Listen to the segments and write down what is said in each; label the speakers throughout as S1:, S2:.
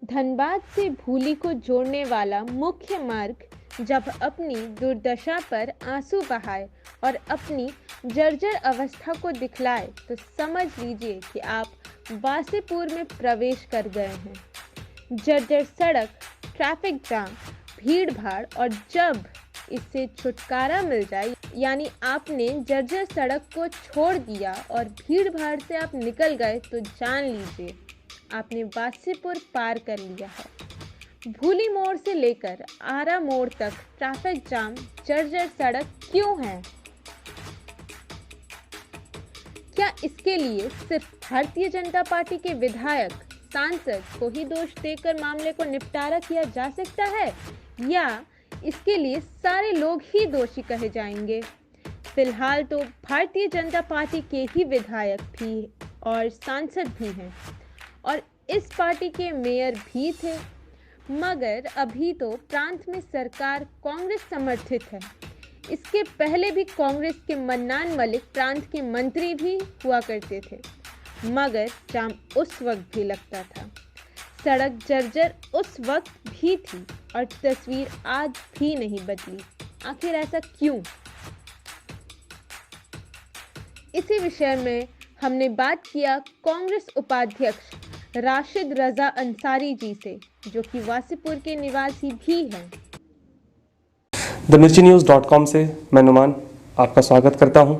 S1: धनबाद से भूली को जोड़ने वाला मुख्य मार्ग जब अपनी दुर्दशा पर आंसू बहाए और अपनी जर्जर अवस्था को दिखलाए तो समझ लीजिए कि आप वासेपुर में प्रवेश कर गए हैं। जर्जर सड़क, ट्रैफिक जाम, भीड़ भाड़ और जब इससे छुटकारा मिल जाए, यानी आपने जर्जर सड़क को छोड़ दिया और भीड़ भाड़ से आप निकल गए, तो जान लीजिए आपने वासेपुर पार कर लिया है। भूली मोड़ से लेकर आरा मोड़ तक ट्रैफिक जाम, जर्जर सड़क क्यों है? क्या इसके लिए सिर्फ भारतीय जनता पार्टी के विधायक, सांसद को ही दोष देकर मामले को निपटारा किया जा सकता है, या इसके लिए सारे लोग ही दोषी कहे जाएंगे? फिलहाल तो भारतीय जनता पार्टी के ही विधायक भी और सांसद भी हैं और इस पार्टी के मेयर भी थे, मगर अभी तो प्रांत में सरकार कांग्रेस समर्थित है। इसके पहले भी कांग्रेस के मन्नान मलिक प्रांत के मंत्री भी हुआ करते थे, मगर जाम उस वक्त भी लगता था, सड़क जर्जर उस वक्त भी थी और तस्वीर आज भी नहीं बदली। आखिर ऐसा क्यों? इसी विषय में हमने बात किया कांग्रेस उपाध्यक्ष राशिद रजा अंसारी जी से, जो कि वासेपुर के निवासी भी हैं।
S2: themirchinews.com से मैं नुमान आपका स्वागत करता हूं।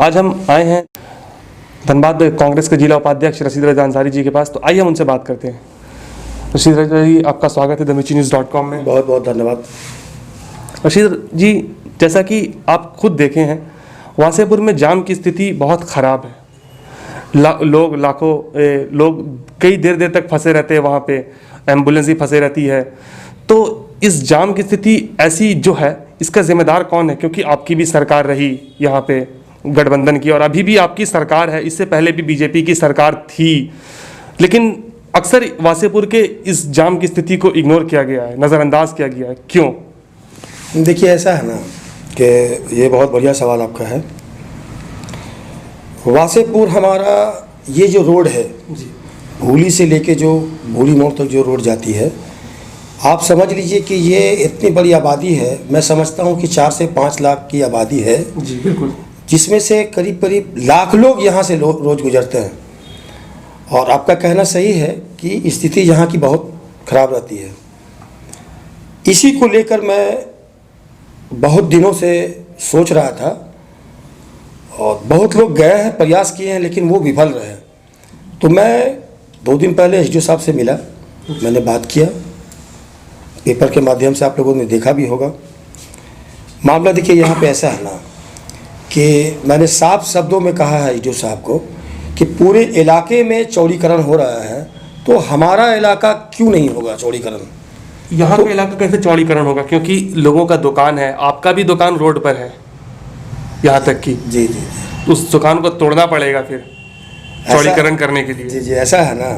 S2: आज हम आए हैं धनबाद कांग्रेस के जिला उपाध्यक्ष रशीद रजा अंसारी जी के पास, तो आइए हम उनसे बात करते हैं। रशीद रजा जी, आपका स्वागत है themirchinews.com में।
S3: बहुत बहुत धन्यवाद।
S2: रशीद जी, जैसा कि आप खुद देखे हैं, वासेपुर में जाम की स्थिति बहुत ख़राब है। लाखों लोग कई देर तक फंसे रहते हैं वहाँ पे, एम्बुलेंस ही फंसे रहती है। तो इस जाम की स्थिति ऐसी जो है, इसका जिम्मेदार कौन है? क्योंकि आपकी भी सरकार रही यहाँ पे गठबंधन की, और अभी भी आपकी सरकार है, इससे पहले भी बीजेपी की सरकार थी, लेकिन अक्सर वासेपुर के इस जाम की स्थिति को इग्नोर किया गया है, नज़रअंदाज किया गया है, क्यों?
S3: देखिए, ऐसा है ना कि ये बहुत बढ़िया सवाल आपका है। वासेपुर हमारा ये जो रोड है, भूली से लेके जो भूली मोड़ तक जो रोड जाती है, आप समझ लीजिए कि ये इतनी बड़ी आबादी है। मैं समझता हूँ कि 4 से 5 लाख की आबादी है
S2: जी, बिल्कुल, जिसमें
S3: से करीब करीब लाख लोग यहाँ से रोज़ गुजरते हैं। और आपका कहना सही है कि स्थिति यहाँ की बहुत ख़राब रहती है। इसी को लेकर मैं बहुत दिनों से सोच रहा था, और बहुत लोग गए हैं, प्रयास किए हैं, लेकिन वो विफल रहे। तो मैं 2 दिन पहले एसडीओ साहब से मिला, मैंने बात किया, पेपर के माध्यम से आप लोगों ने देखा भी होगा। मामला देखिए, यहाँ पे ऐसा है ना कि मैंने साफ शब्दों में कहा है एसडीओ साहब को कि पूरे इलाके में चौड़ीकरण हो रहा है, तो हमारा इलाका क्यों नहीं होगा चौड़ीकरण?
S2: यहाँ का इलाका कैसे चौड़ीकरण होगा? क्योंकि लोगों का दुकान है, आपका भी दुकान रोड पर है यहाँ तक कि
S3: जी जी,
S2: उस दुकान को तोड़ना पड़ेगा फिर चौड़ीकरण करने के लिए।
S3: जी जी, ऐसा है ना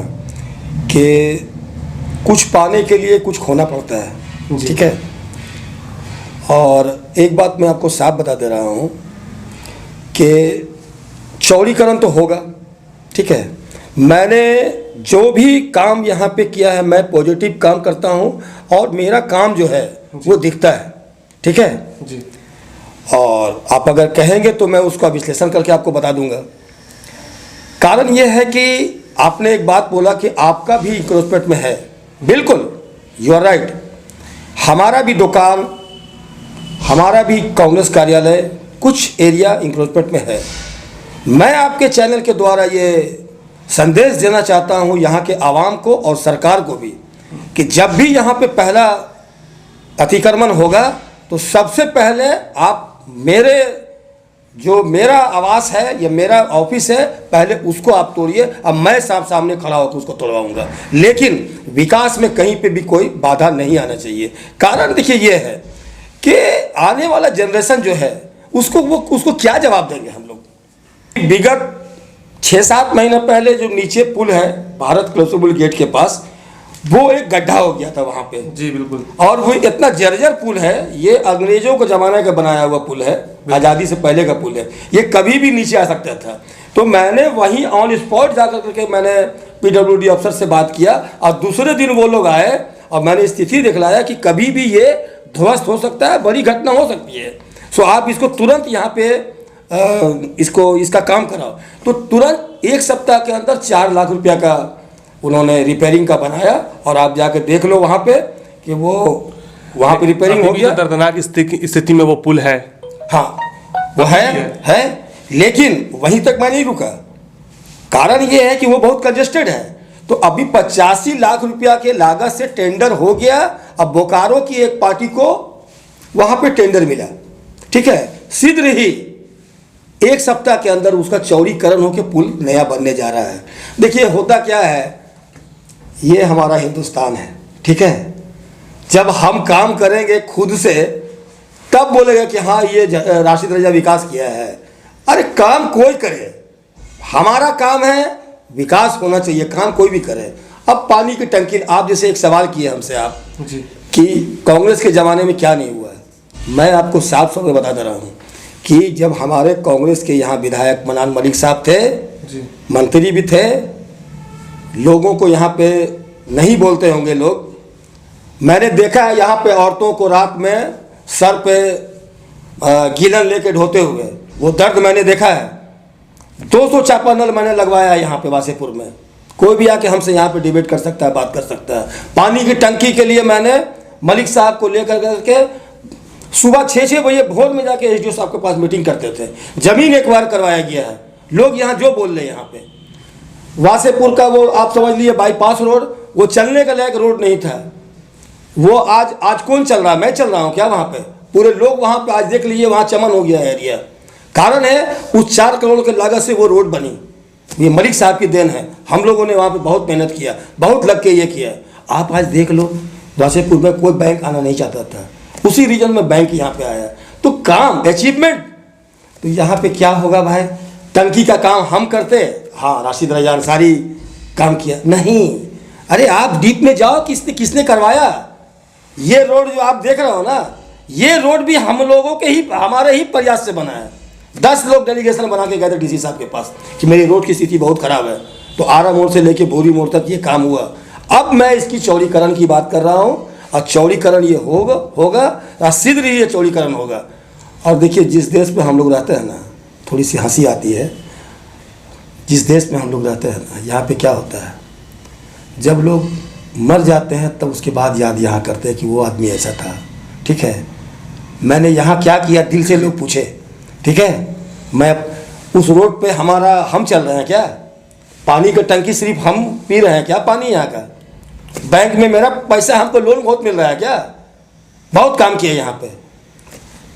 S3: कि कुछ पाने के लिए कुछ खोना पड़ता है, ठीक है। और एक बात मैं आपको साफ बता दे रहा हूँ कि चौड़ीकरण तो होगा, ठीक है। मैंने जो भी काम यहाँ पे किया है, मैं पॉजिटिव काम करता हूँ और मेरा काम जो है वो दिखता है, ठीक है
S2: जी।
S3: और आप अगर कहेंगे तो मैं उसका विश्लेषण करके आपको बता दूंगा। कारण यह है कि आपने एक बात बोला कि आपका भी इंक्रोचमेंट में है। बिल्कुल, यू आर राइट। हमारा भी दुकान, हमारा भी कांग्रेस कार्यालय कुछ एरिया इंक्रोचमेंट में है। मैं आपके चैनल के द्वारा ये संदेश देना चाहता हूँ यहाँ के आवाम को और सरकार को भी, कि जब भी यहाँ पे पहला अतिक्रमण होगा तो सबसे पहले आप मेरा आवास है या मेरा ऑफिस है, पहले उसको आप तोड़िए। अब मैं सामने खड़ा होकर उसको तोड़वाऊंगा, लेकिन विकास में कहीं पे भी कोई बाधा नहीं आना चाहिए। कारण देखिए ये है कि आने वाला जनरेशन जो है उसको क्या जवाब देंगे हम लोग। विगत 6-7 महीने पहले जो नीचे पुल है भारत क्लसोबुल गेट के पास, वो एक गड्ढा हो गया था वहाँ पे।
S2: जी बिल्कुल।
S3: और वो इतना जर्जर पुल है, ये अंग्रेजों के ज़माने का बनाया हुआ पुल है, आज़ादी से पहले का पुल है, ये कभी भी नीचे आ सकता था। तो मैंने वहीं ऑन स्पॉट जाकर करके मैंने PWD अफसर से बात किया और दूसरे दिन वो लोग आए और मैंने स्थिति दिखलाया कि कभी भी ये ध्वस्त हो सकता है, बड़ी घटना हो सकती है। सो आप इसको तुरंत यहाँ पे इसका काम कराओ। तो तुरंत 1 सप्ताह के अंदर 4 लाख रुपया का उन्होंने रिपेयरिंग का बनाया और आप जाके देख लो वहाँ पे कि वो वहाँ पे रिपेयरिंग हो गया।
S2: दर्दनाक स्थिति में वो पुल है।
S3: हाँ वो है, लेकिन वहीं तक मैं नहीं रुका। कारण ये है कि वो बहुत कंजेस्टेड है। तो अभी 85 लाख रुपया के लागत से टेंडर हो गया। अब बोकारो की एक पार्टी को वहां पे टेंडर मिला, ठीक है। शीघ्र ही 1 सप्ताह के अंदर उसका चौड़ीकरण होकर पुल नया बनने जा रहा है। देखिए होता क्या है, ये हमारा हिंदुस्तान है, ठीक है। जब हम काम करेंगे खुद से तब बोलेगा कि हाँ ये राशिद रजा विकास किया है। अरे काम कोई करे, हमारा काम है विकास होना चाहिए, काम कोई भी करे। अब पानी की टंकी, आप जैसे एक सवाल किए हमसे आप
S2: जी
S3: कि कांग्रेस के ज़माने में क्या नहीं हुआ है। मैं आपको साफ साफ बता दे रहा हूँ कि जब हमारे कांग्रेस के यहाँ विधायक मनान मलिक साहब थे
S2: जी,
S3: मंत्री भी थे, लोगों को यहाँ पे नहीं बोलते होंगे लोग, मैंने देखा है यहाँ पे औरतों को रात में सर पे गीलन लेके ढोते हुए, वो दर्द मैंने देखा है। 200 चापानल मैंने लगवाया है यहाँ पे वासेपुर में। कोई भी आके हमसे यहाँ पे डिबेट कर सकता है, बात कर सकता है। पानी की टंकी के लिए मैंने मलिक साहब को लेकर करके सुबह 6-6 बजे भोर में जाके SDO साहब के पास मीटिंग करते थे। जमीन एक बार करवाया गया है। लोग यहाँ जो बोल रहे हैं, यहाँ पे वासेपुर का वो आप समझ लिए बाईपास रोड, वो चलने का लायक रोड नहीं था। वो आज कौन चल रहा है? मैं चल रहा हूँ क्या वहाँ पे? पूरे लोग वहाँ पे आज देख लीजिए, वहाँ चमन हो गया है एरिया। कारण है उस 4 करोड़ के लागत से वो रोड बनी, ये मलिक साहब की देन है। हम लोगों ने वहाँ पे बहुत मेहनत किया, बहुत लग के ये किया। आप आज देख लो, वासेपुर में कोई बैंक आना नहीं चाहता था, उसी रीजन में बैंक यहाँ पे आया। तो काम अचीवमेंट, तो यहाँ पे क्या होगा भाई? टंकी का काम हम करते, हाँ राशिद रजा अंसारी काम किया नहीं। अरे आप डीप में जाओ, किसने करवाया? ये रोड जो आप देख रहे हो ना, ये रोड भी हम लोगों के ही, हमारे ही प्रयास से बना है। 10 लोग डेलीगेशन बना के गए थे DC साहब के पास कि मेरी रोड की स्थिति बहुत खराब है। तो आरा मोड़ से लेके बोरी मोड़ तक ये काम हुआ। अब मैं इसकी चौड़ीकरण की बात कर रहा हूँ और चौड़ीकरण ये होगा शीघ्र ही ये चौड़ीकरण होगा। और देखिए जिस देश में हम लोग रहते हैं ना, थोड़ी सी हंसी आती है, जिस देश में हम लोग रहते हैं ना, यहाँ पे क्या होता है, जब लोग मर जाते हैं तब उसके बाद याद यहाँ करते हैं कि वो आदमी ऐसा था, ठीक है, मैंने यहाँ क्या किया, दिल से लोग पूछे, ठीक है। मैं उस रोड पे हम चल रहे हैं क्या? पानी का टंकी सिर्फ हम पी रहे हैं क्या पानी यहाँ का? बैंक में मेरा पैसा, हमको लोन बहुत मिल रहा है क्या? बहुत काम किया यहाँ पे।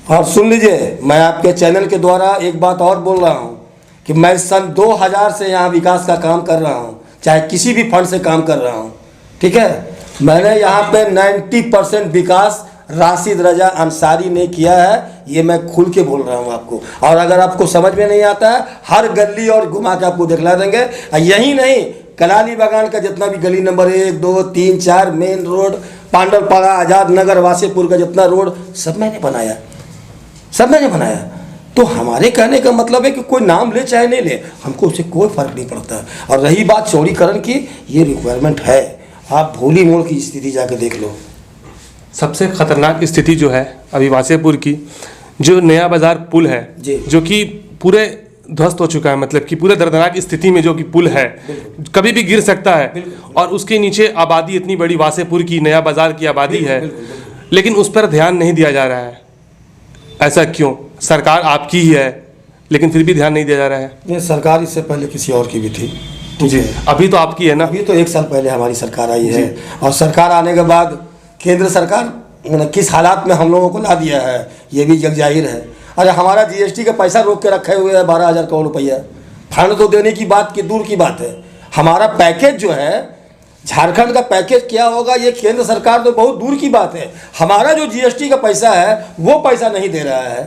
S3: और सुन लीजिए, मैं आपके चैनल के द्वारा एक बात और बोल रहा हूँ कि मैं सन 2000 से यहाँ विकास का काम कर रहा हूँ, चाहे किसी भी फंड से काम कर रहा हूँ, ठीक है। मैंने यहाँ पे 90% विकास राशिद रजा अंसारी ने किया है, ये मैं खुल के बोल रहा हूँ आपको। और अगर आपको समझ में नहीं आता है, हर गली और घुमा के आपको दिखला देंगे। यही नहीं, कलाली बागान का जितना भी गली number 1, 2, 3, 4, main road, पांडलपाड़ा, Azad Nagar, Wasseypur का जितना रोड, सब मैंने बनाया, सब मैंने बनाया। तो हमारे कहने का मतलब है कि कोई नाम ले चाहे नहीं ले, हमको उससे कोई फर्क नहीं पड़ता। और रही बात चौड़ीकरण की, ये रिक्वायरमेंट है। आप भोली मोड़ की स्थिति जाके देख लो।
S2: सबसे खतरनाक स्थिति जो है अभी वासेपुर की, जो नया बाजार पुल है, जो कि पूरे ध्वस्त हो चुका है, मतलब कि पूरे दर्दनाक स्थिति में जो कि पुल है, कभी भी गिर सकता है। और उसके नीचे आबादी इतनी बड़ी, वासेपुर की, नया बाजार की आबादी है, लेकिन उस पर ध्यान नहीं दिया जा रहा है। ऐसा क्यों? सरकार आपकी ही है, लेकिन फिर भी ध्यान नहीं दिया जा रहा है।
S3: ये सरकार इससे पहले किसी और की भी थी,
S2: जी, अभी तो आपकी है ना?
S3: अभी तो 1 साल पहले हमारी सरकार आई है। और सरकार आने के बाद केंद्र सरकार किस हालात में हम लोगों को ला दिया है, ये भी जग जाहिर है। अरे हमारा GST का पैसा रोक के रखे हुए है 12,000 करोड़ रुपया। फंड तो देने की बात की दूर की बात है। हमारा पैकेज जो है, झारखंड का पैकेज क्या होगा, ये केंद्र सरकार तो बहुत दूर की बात है। हमारा जो GST का पैसा है वो पैसा नहीं दे रहा है,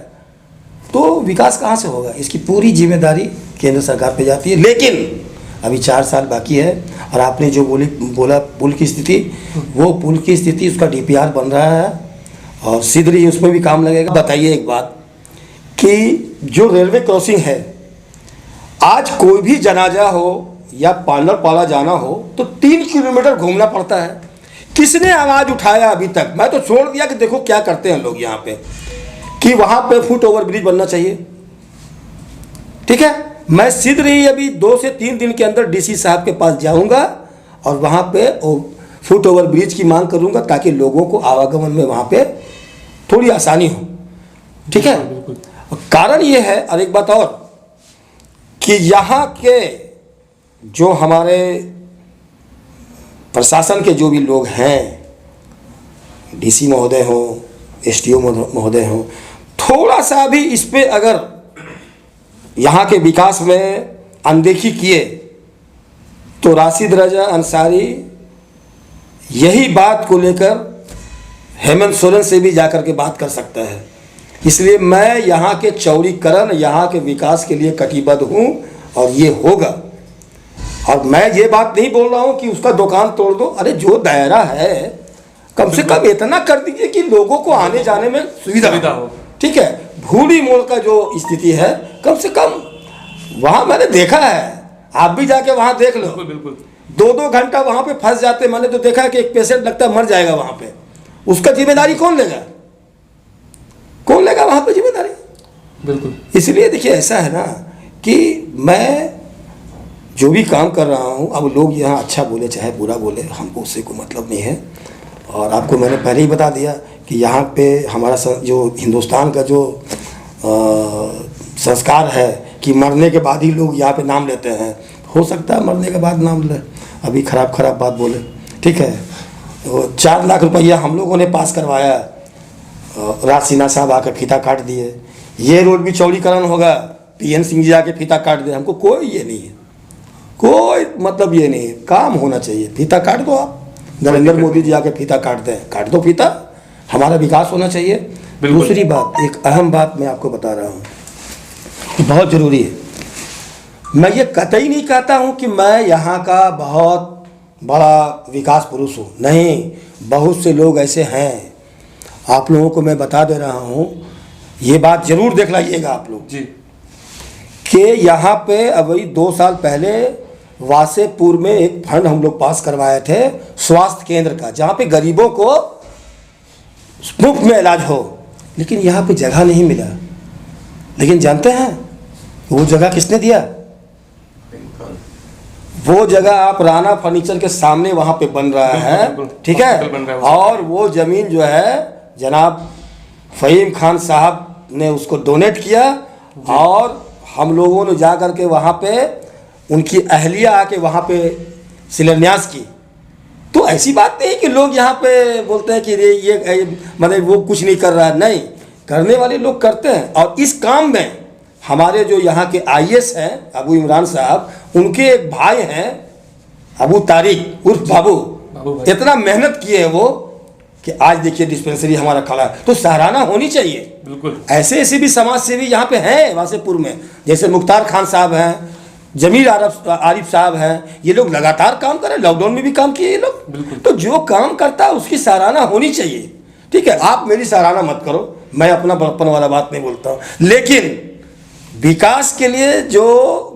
S3: तो विकास कहाँ से होगा? इसकी पूरी जिम्मेदारी केंद्र सरकार पे जाती है। लेकिन अभी 4 साल बाकी है। और आपने जो बोला पुल की स्थिति, वो पुल की स्थिति, उसका DPR बन रहा है और शीघ्र ही उसमें भी काम लगेगा। बताइए एक बात कि जो रेलवे क्रॉसिंग है, आज कोई भी जनाजा हो या पार्लर पाला जाना हो तो 3 किलोमीटर घूमना पड़ता है। किसने आवाज़ उठाया अभी तक? मैं तो छोड़ दिया कि देखो क्या करते हैं लोग यहाँ पे, कि वहाँ पे फुट ओवर ब्रिज बनना चाहिए। ठीक है, मैं शीघ्र ही अभी 2 से 3 दिन के अंदर डीसी साहब के पास जाऊँगा और वहाँ पे फुट ओवर ब्रिज की मांग करूँगा ताकि लोगों को आवागमन में वहाँ पे थोड़ी आसानी हो। ठीक है, कारण ये है, और एक बात और, कि यहाँ के जो हमारे प्रशासन के जो भी लोग हैं, डीसी महोदय हो, एसडीओ महोदय हो, थोड़ा सा भी इस पे अगर यहाँ के विकास में अनदेखी किए तो राशिद रजा अंसारी यही बात को लेकर हेमंत सोरेन से भी जाकर के बात कर सकता है। इसलिए मैं यहाँ के चौड़ीकरण, यहाँ के विकास के लिए कटिबद्ध हूँ और ये होगा। और मैं ये बात नहीं बोल रहा हूँ कि उसका दुकान तोड़ दो, अरे जो दायरा है कम से कम इतना कर दीजिए कि लोगों को आने जाने में सुविधा हो। ठीक है, भूड़ी मोड़ का जो स्थिति है, कम से कम वहाँ मैंने देखा है, आप भी जाके वहाँ देख लो।
S2: बिल्कुल
S3: 2-2 घंटा वहाँ पे फंस जाते। मैंने तो देखा कि एक पेशेंट लगता है मर जाएगा वहाँ पे, उसका जिम्मेदारी कौन लेगा? कौन लेगा वहाँ पे जिम्मेदारी?
S2: बिल्कुल।
S3: इसलिए देखिए ऐसा है ना कि मैं जो भी काम कर रहा हूँ, अब लोग यहाँ अच्छा बोले चाहे बुरा बोले, हमको उससे कोई मतलब नहीं है। और आपको मैंने पहले ही बता दिया कि यहाँ पे हमारा जो हिंदुस्तान का जो संस्कार है कि मरने के बाद ही लोग यहाँ पे नाम लेते हैं। हो सकता है मरने के बाद नाम ले, अभी खराब बात बोले। ठीक है, तो 4 लाख रुपया हम लोगों ने पास करवाया, राज सिन्हा साहब आकर फीता काट दिए। ये रोड भी चौड़ीकरण होगा, PN सिंह जी आके फीता काट दे, हमको कोई ये नहीं है, कोई मतलब ये नहीं है। काम होना चाहिए, फीता काट दो आप, नरेंद्र मोदी जी आके फीता काट दें, काट दो फीता, हमारा विकास होना चाहिए। दूसरी बात, एक अहम बात मैं आपको बता रहा हूँ, बहुत ज़रूरी है। मैं ये कतई नहीं कहता हूँ कि मैं यहाँ का बहुत बड़ा विकास पुरुष हूँ, नहीं, बहुत से लोग ऐसे हैं। आप लोगों को मैं बता दे रहा हूँ, ये बात जरूर देख लाइएगा आप लोग
S2: जी,
S3: कि यहाँ पे अभी 2 साल पहले वासेपुर में एक फंड हम लोग पास करवाए थे स्वास्थ्य केंद्र का, जहाँ पे गरीबों को मुफ्त में इलाज हो, लेकिन यहाँ पे जगह नहीं मिला। लेकिन जानते हैं वो जगह किसने दिया? वो जगह आप राणा फर्नीचर के सामने वहाँ पे बन रहा है। ठीक है, और वो ज़मीन जो है जनाब फ़हीम खान साहब ने उसको डोनेट किया और हम लोगों ने जा कर के वहाँ पे उनकी अहलिया आके वहाँ पे शिलान्यास की। तो ऐसी बात नहीं कि लोग यहाँ पे बोलते हैं कि ये मतलब वो कुछ नहीं कर रहा है, नहीं, करने वाले लोग करते हैं। और इस काम में हमारे जो यहाँ के IAS हैं अबू इमरान साहब, उनके एक भाई हैं अबू तारिक उर्फ बाबू, इतना मेहनत किए हैं वो कि आज देखिए डिस्पेंसरी हमारा खड़ा है, तो सराहना होनी चाहिए।
S2: बिल्कुल।
S3: ऐसे भी समाज सेवी यहाँ पे हैं वासेपुर में, जैसे मुख्तार खान साहब हैं, जमील आरिफ साहब हैं, ये लोग लगातार काम कर रहे हैं, लॉकडाउन में भी काम किए ये लोग। तो जो काम करता है उसकी सराहना होनी चाहिए। ठीक है, आप मेरी सराहना मत करो, मैं अपना बड़प्पन वाला बात नहीं बोलता हूँ, लेकिन विकास के लिए जो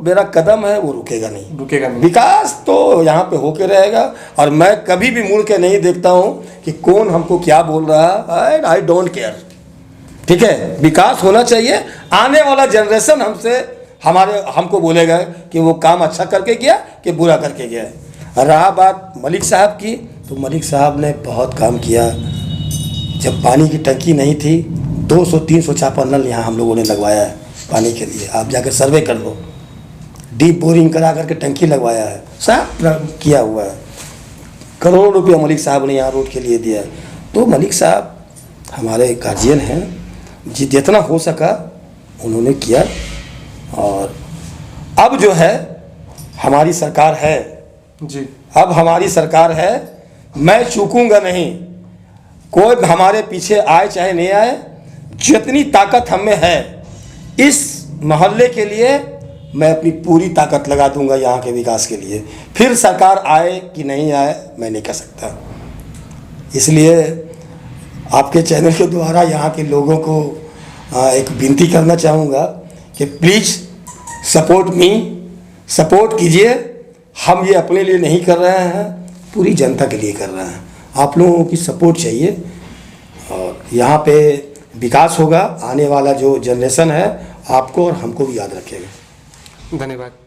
S3: मेरा कदम है वो रुकेगा नहीं। विकास तो यहाँ पे होके रहेगा और मैं कभी भी मुड़ के नहीं देखता हूँ कि कौन हमको क्या बोल रहा है, आई डोंट केयर। ठीक है, विकास होना चाहिए। आने वाला जनरेशन हमको बोलेगा कि वो काम अच्छा करके गया कि बुरा करके गया। रहा बात मलिक साहब की, तो मलिक साहब ने बहुत काम किया। जब पानी की टंकी नहीं थी, 200-300 चापा नल यहाँ हम लोगों ने लगवाया है पानी के लिए। आप जाकर सर्वे कर लो, डीप बोरिंग करा करके टंकी लगवाया है, सब किया हुआ है। करोड़ों रुपया मलिक साहब ने यहाँ रोड के लिए दिया है। तो मलिक साहब हमारे गार्जियन हैं, जितना हो सका उन्होंने किया। और अब जो है हमारी सरकार है
S2: जी, अब
S3: हमारी सरकार है, मैं चूकूंगा नहीं। कोई हमारे पीछे आए चाहे नहीं आए, जितनी ताकत हम में है इस मोहल्ले के लिए मैं अपनी पूरी ताकत लगा दूंगा यहाँ के विकास के लिए। फिर सरकार आए कि नहीं आए मैं नहीं कह सकता। इसलिए आपके चैनल के द्वारा यहाँ के लोगों को एक विनती करना चाहूँगा कि प्लीज़ सपोर्ट मी सपोर्ट कीजिए। हम ये अपने लिए नहीं कर रहे हैं, पूरी जनता के लिए कर रहे हैं। आप लोगों की सपोर्ट चाहिए और यहाँ पे विकास होगा। आने वाला जो जनरेशन है आपको और हमको भी याद रखेगा।
S2: धन्यवाद।